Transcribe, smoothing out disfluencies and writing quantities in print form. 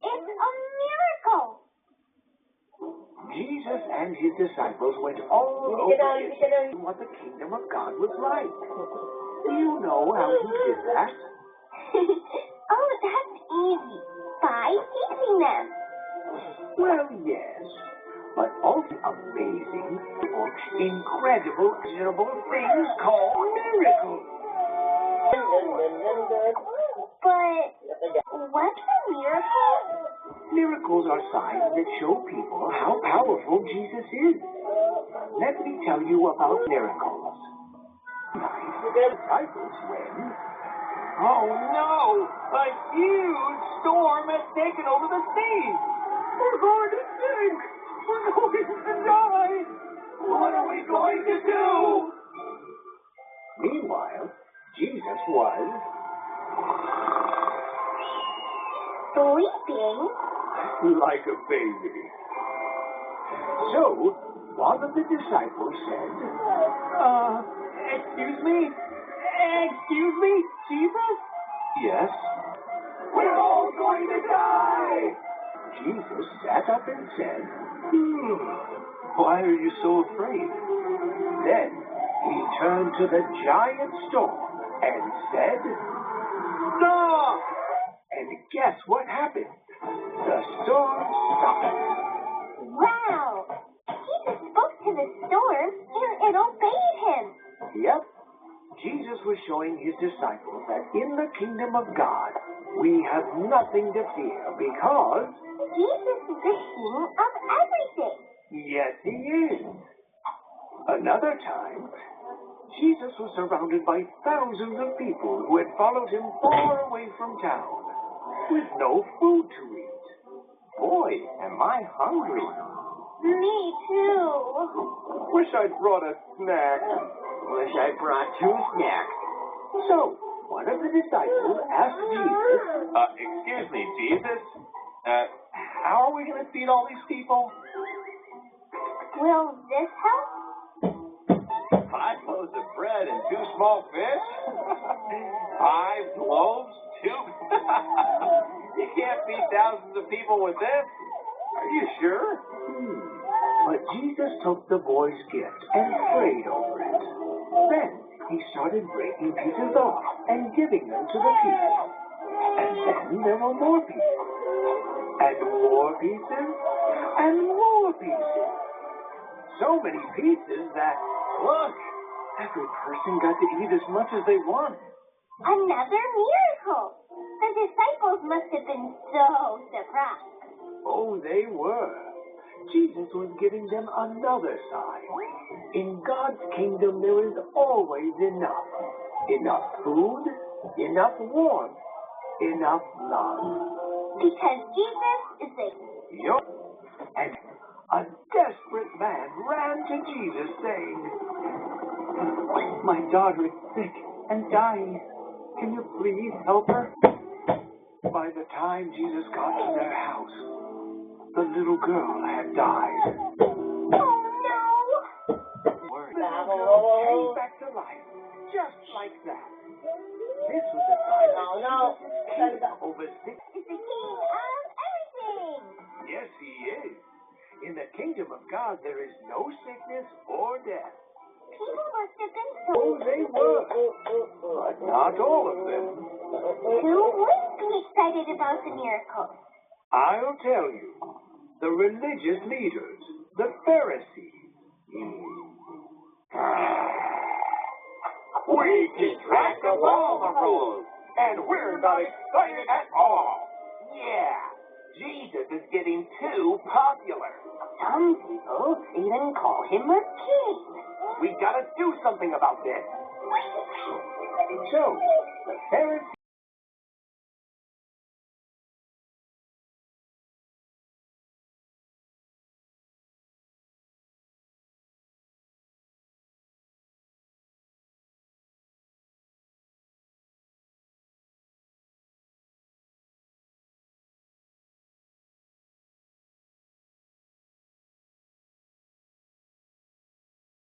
It's a miracle. Jesus and his disciples went all over Israel what the kingdom of God was like. Do you know how he did that? Oh, that's easy. By teaching them. Well, yes, but also amazing, incredible, imaginable things called miracles. But what's a miracle? Miracles are signs that show people how powerful Jesus is. Let me tell you about miracles. The disciples when... Oh no! A huge storm has taken over the sea! We're going to sink! We're going to die! What are we going to do? Meanwhile, Jesus was... sleeping? like a baby. So, one of the disciples said, excuse me? Excuse me, Jesus? Yes? We're all going to die! Jesus sat up and said, why are you so afraid? Then he turned to the giant storm and said, stop! And guess what happened? The storm stopped. Wow! Jesus spoke to the storm and it obeyed him. Yep. Jesus was showing his disciples that in the kingdom of God, we have nothing to fear because... Jesus is the king of everything. Yes, he is. Another time, Jesus was surrounded by thousands of people who had followed him far away from town with no food to eat. Boy, am I hungry. Me too. Wish I'd brought a snack. Wish I brought 2 snacks. So, one of the disciples asked Jesus, excuse me, Jesus? How are we going to feed all these people? Will this help? 5 loaves of bread and 2 small fish? 5 loaves? 2? You can't feed thousands of people with this. Are you sure? But Jesus took the boy's gift and prayed over it. Then he started breaking pieces off and giving them to the people. And then there were more pieces. And more pieces. And more pieces. So many pieces that, look, every person got to eat as much as they wanted. Another miracle. The disciples must have been so surprised. Oh, they were. Jesus was giving them another sign. In God's kingdom, there is always enough. Enough food, enough warmth, enough love. Because Jesus is the... Yup. And a desperate man ran to Jesus saying, my daughter is sick and dying. Can you please help her? By the time Jesus got to their house, the little girl had died. Oh, no! The little girl came back to life, just like that. This was a sign that Jesus came over sick. Is the king of everything. Yes, he is. In the kingdom of God, there is no sickness or death. People must have been so... Oh, they were. But not all of them. Who would be excited about the miracle? I'll tell you. The religious leaders, the Pharisees. We keep track of all the rules, and we're not excited at all. Yeah, Jesus is getting too popular. Some people even call him a king. We gotta do something about this. So, the Pharisees